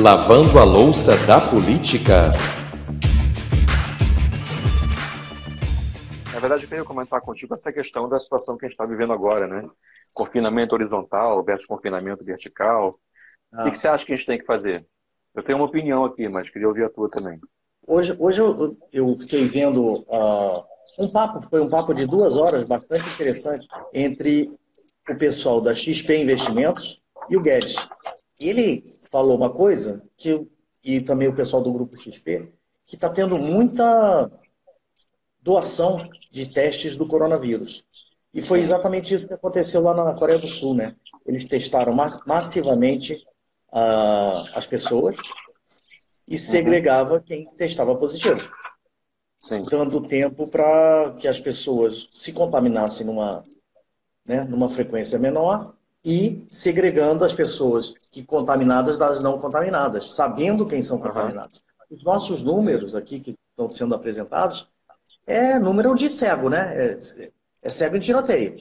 Lavando a louça da política. Na verdade, eu queria comentar contigo essa questão da situação que a gente está vivendo agora, né? Confinamento horizontal versus confinamento vertical. O que você acha que a gente tem que fazer? Eu tenho uma opinião aqui, mas queria ouvir a tua também. Hoje eu fiquei vendo foi um papo de 2 horas, bastante interessante, entre o pessoal da XP Investimentos e o Guedes. E ele falou uma coisa, e também o pessoal do Grupo XP, que está tendo muita doação de testes do coronavírus. E foi exatamente isso que aconteceu lá na Coreia do Sul, né? Eles testaram massivamente as pessoas e segregava quem testava positivo. Sim. Dando tempo para que as pessoas se contaminassem numa frequência menor e segregando as pessoas que contaminadas das não contaminadas, sabendo quem são contaminados. Os nossos números aqui que estão sendo apresentados é número de cego, né? É cego em tiroteio.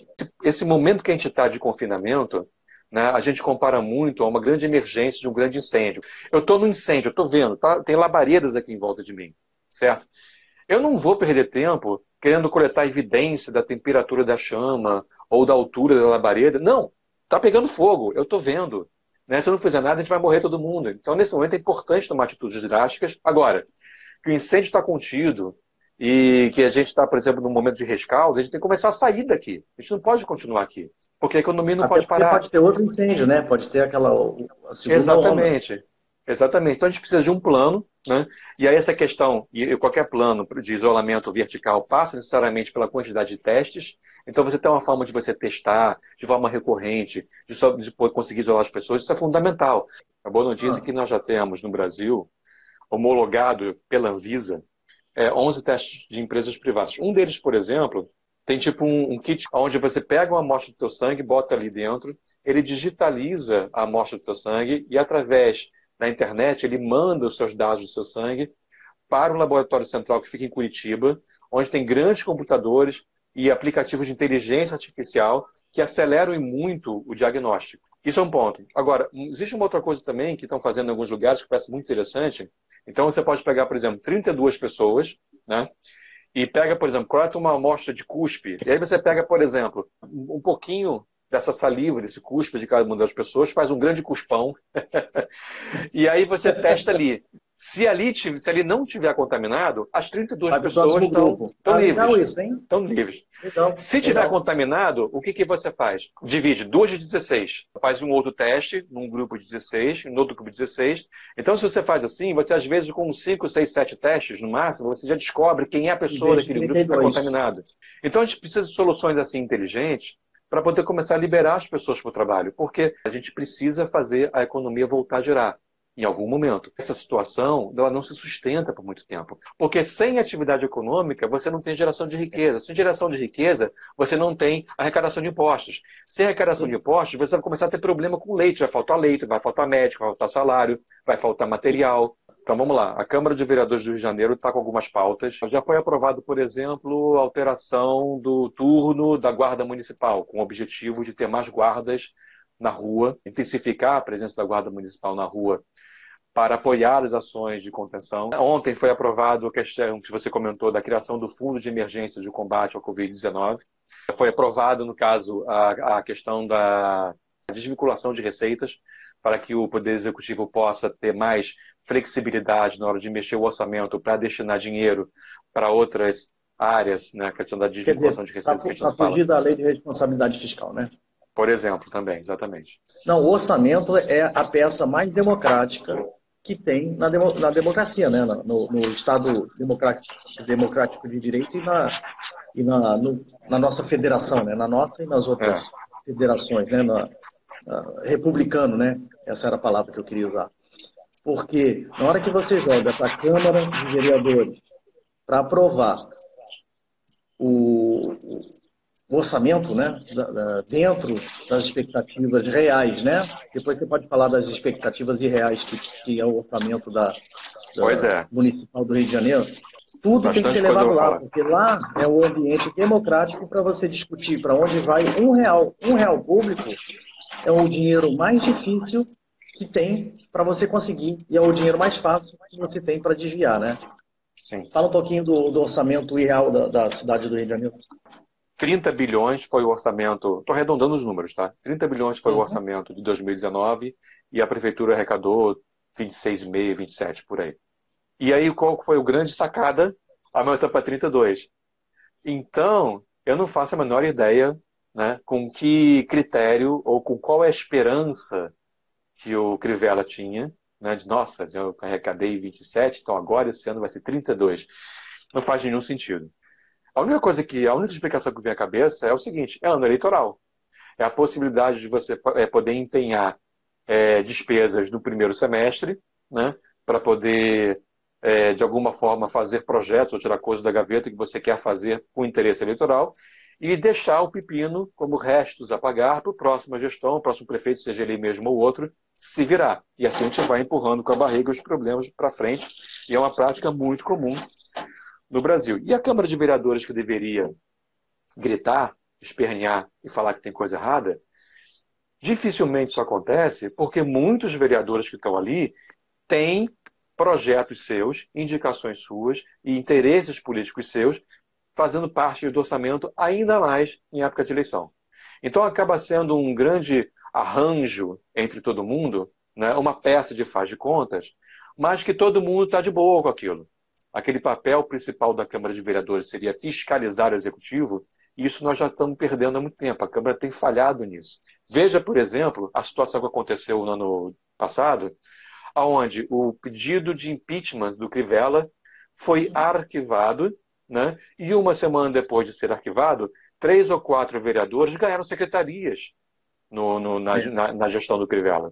Esse momento que a gente está de confinamento, né, a gente compara muito a uma grande emergência de um grande incêndio. Eu estou no incêndio, eu estou vendo, tá? Tem labaredas aqui em volta de mim, certo? Eu não vou perder tempo querendo coletar evidência da temperatura da chama ou da altura da labareda. Não, está pegando fogo, eu estou vendo. Né? Se eu não fizer nada, a gente vai morrer todo mundo. Então, nesse momento, é importante tomar atitudes drásticas. Agora, que o incêndio está contido e que a gente está, por exemplo, num momento de rescaldo, a gente tem que começar a sair daqui. A gente não pode continuar aqui, porque a economia não pode parar. Pode ter outro incêndio, né? Pode ter a segunda Exatamente. onda. Exatamente. Então a gente precisa de um plano, né? E aí essa questão, e qualquer plano de isolamento vertical passa necessariamente pela quantidade de testes. Então você tem uma forma de você testar de forma recorrente, de conseguir isolar as pessoas, isso é fundamental. A boa notícia é que nós já temos no Brasil, homologado pela Anvisa, 11 testes de empresas privadas. Um deles, por exemplo, tem tipo um kit onde você pega uma amostra do teu sangue, bota ali dentro, ele digitaliza a amostra do teu sangue e através da internet ele manda os seus dados do seu sangue para o laboratório central que fica em Curitiba, onde tem grandes computadores e aplicativos de inteligência artificial que aceleram e muito o diagnóstico. Isso é um ponto. Agora, existe uma outra coisa também que estão fazendo em alguns lugares que parece muito interessante. Então você pode pegar, por exemplo, 32 pessoas, né? E pega, por exemplo, coleta uma amostra de cuspe, e aí você pega, por exemplo, um pouquinho dessa saliva, desse cuspe de cada uma das pessoas, faz um grande cuspão, e aí você testa ali. Se ali não tiver contaminado, as 32 pessoas estão livres. Estão livres. Se tiver contaminado, o que você faz? Divide 2 de 16. Faz um outro teste num grupo de 16, no outro grupo de 16. Então, se você faz assim, você às vezes com 5, 6, 7 testes no máximo, você já descobre quem é a pessoa daquele grupo que está contaminada. Então, a gente precisa de soluções assim inteligentes para poder começar a liberar as pessoas para o trabalho, porque a gente precisa fazer a economia voltar a girar. Em algum momento. Essa situação ela não se sustenta por muito tempo. Porque sem atividade econômica, você não tem geração de riqueza. Sem geração de riqueza, você não tem arrecadação de impostos. Sem arrecadação de impostos, você vai começar a ter problema com leite. Leite, vai faltar médico, vai faltar salário, vai faltar material. Então vamos lá. A Câmara de Vereadores do Rio de Janeiro está com algumas pautas. Já foi aprovado, por exemplo, a alteração do turno da Guarda Municipal, com o objetivo de ter mais guardas na rua, intensificar a presença da Guarda Municipal na rua, para apoiar as ações de contenção. Ontem foi aprovado a questão que você comentou da criação do Fundo de Emergência de Combate ao Covid-19. Foi aprovado, no caso, a questão da desvinculação de receitas para que o Poder Executivo possa ter mais flexibilidade na hora de mexer o orçamento para destinar dinheiro para outras áreas, né? A questão da desvinculação de receitas que a gente fala. Para fugir da lei de responsabilidade fiscal, né? Por exemplo, também, exatamente. Não, o orçamento é a peça mais democrática que tem na democracia, né? No Estado democrático de direito e na nossa federação, né? Na nossa e nas outras federações, né? Republicano, né? Essa era a palavra que eu queria usar. Porque na hora que você joga para a Câmara de Vereadores para aprovar o orçamento, né, dentro das expectativas reais, né? Depois você pode falar das expectativas irreais que é o orçamento municipal do Rio de Janeiro. Tudo tem que ser levado lá, porque lá é o ambiente democrático para você discutir para onde vai R$1. R$1 público é o dinheiro mais difícil que tem para você conseguir, e é o dinheiro mais fácil que você tem para desviar, né? Sim. Fala um pouquinho do orçamento real da cidade do Rio de Janeiro. 30 bilhões foi o orçamento, estou arredondando os números, tá? 30 bilhões foi o orçamento de 2019 e a prefeitura arrecadou 26,5, 27 por aí. E aí qual foi o grande sacada? Aumentou para 32. Então, eu não faço a menor ideia, né, com que critério ou com qual é a esperança que o Crivella tinha, né, de, nossa, eu arrecadei 27, então agora esse ano vai ser 32. Não faz nenhum sentido. A única explicação que vem à cabeça é o seguinte: é ano eleitoral. É a possibilidade de você poder empenhar despesas no primeiro semestre, né, para poder, de alguma forma, fazer projetos ou tirar coisas da gaveta que você quer fazer com interesse eleitoral e deixar o pepino como restos a pagar para a próxima gestão, o próximo prefeito, seja ele mesmo ou outro, se virar. E assim a gente vai empurrando com a barriga os problemas para frente, e é uma prática muito comum no Brasil. E a Câmara de Vereadores, que deveria gritar, espernear e falar que tem coisa errada, dificilmente isso acontece, porque muitos vereadores que estão ali têm projetos seus, indicações suas e interesses políticos seus fazendo parte do orçamento, ainda mais em época de eleição. Então acaba sendo um grande arranjo entre todo mundo, né, uma peça de faz de contas, mas que todo mundo está de boa com aquilo. Aquele papel principal da Câmara de Vereadores seria fiscalizar o Executivo, e isso nós já estamos perdendo há muito tempo. A Câmara tem falhado nisso. Veja, por exemplo, a situação que aconteceu no ano passado, onde o pedido de impeachment do Crivella foi arquivado, né? E uma semana depois de ser arquivado, 3 ou 4 vereadores ganharam secretarias na gestão do Crivella.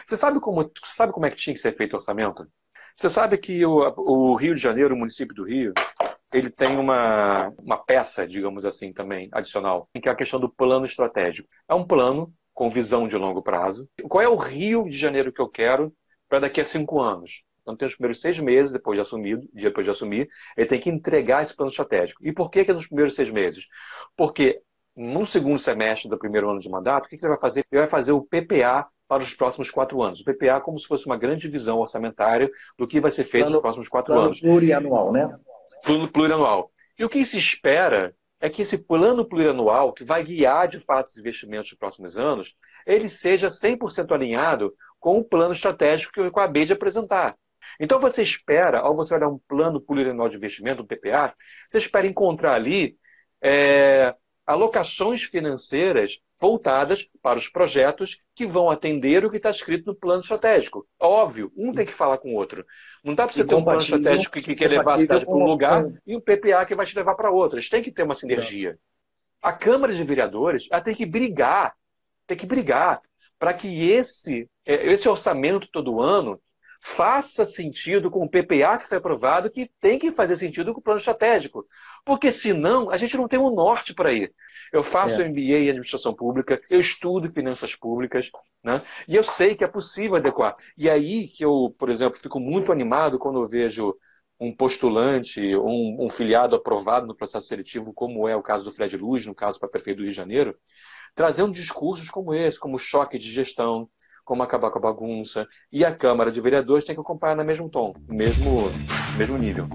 Você sabe como é que tinha que ser feito o orçamento? Você sabe que o Rio de Janeiro, o município do Rio, ele tem uma peça, digamos assim, também, adicional, que é a questão do plano estratégico. É um plano com visão de longo prazo. Qual é o Rio de Janeiro que eu quero para daqui a 5 anos? Então, tem os primeiros 6 meses, depois de assumir, ele tem que entregar esse plano estratégico. E por que é nos primeiros 6 meses? Porque no segundo semestre do primeiro ano de mandato, o que ele vai fazer? Ele vai fazer o PPA para os próximos 4 anos. O PPA é como se fosse uma grande visão orçamentária do que vai ser feito nos próximos 4 anos. Plano plurianual, né? Plano plurianual. E o que se espera é que esse plano plurianual, que vai guiar de fato os investimentos dos próximos anos, ele seja 100% alinhado com o plano estratégico que eu acabei de apresentar. Então você espera, ao você olhar um plano plurianual de investimento, um PPA, você espera encontrar ali alocações financeiras voltadas para os projetos que vão atender o que está escrito no plano estratégico. Óbvio, um tem que falar com o outro. Não dá para você ter um plano estratégico que quer levar a cidade para um lugar e um PPA que vai te levar para outro. Eles têm que ter uma sinergia. A Câmara de Vereadores ela tem que brigar para que esse orçamento todo ano faça sentido com o PPA que foi aprovado, que tem que fazer sentido com o plano estratégico. Porque senão a gente não tem um norte para ir. Eu faço MBA em administração pública, eu estudo finanças públicas, né? E eu sei que é possível adequar. E aí que eu, por exemplo, fico muito animado quando eu vejo um postulante, um filiado aprovado no processo seletivo, como é o caso do Fred Luz, no caso para prefeito do Rio de Janeiro, trazendo discursos como esse, como choque de gestão, como acabar com a bagunça. E a Câmara de Vereadores tem que acompanhar no mesmo tom, no mesmo nível.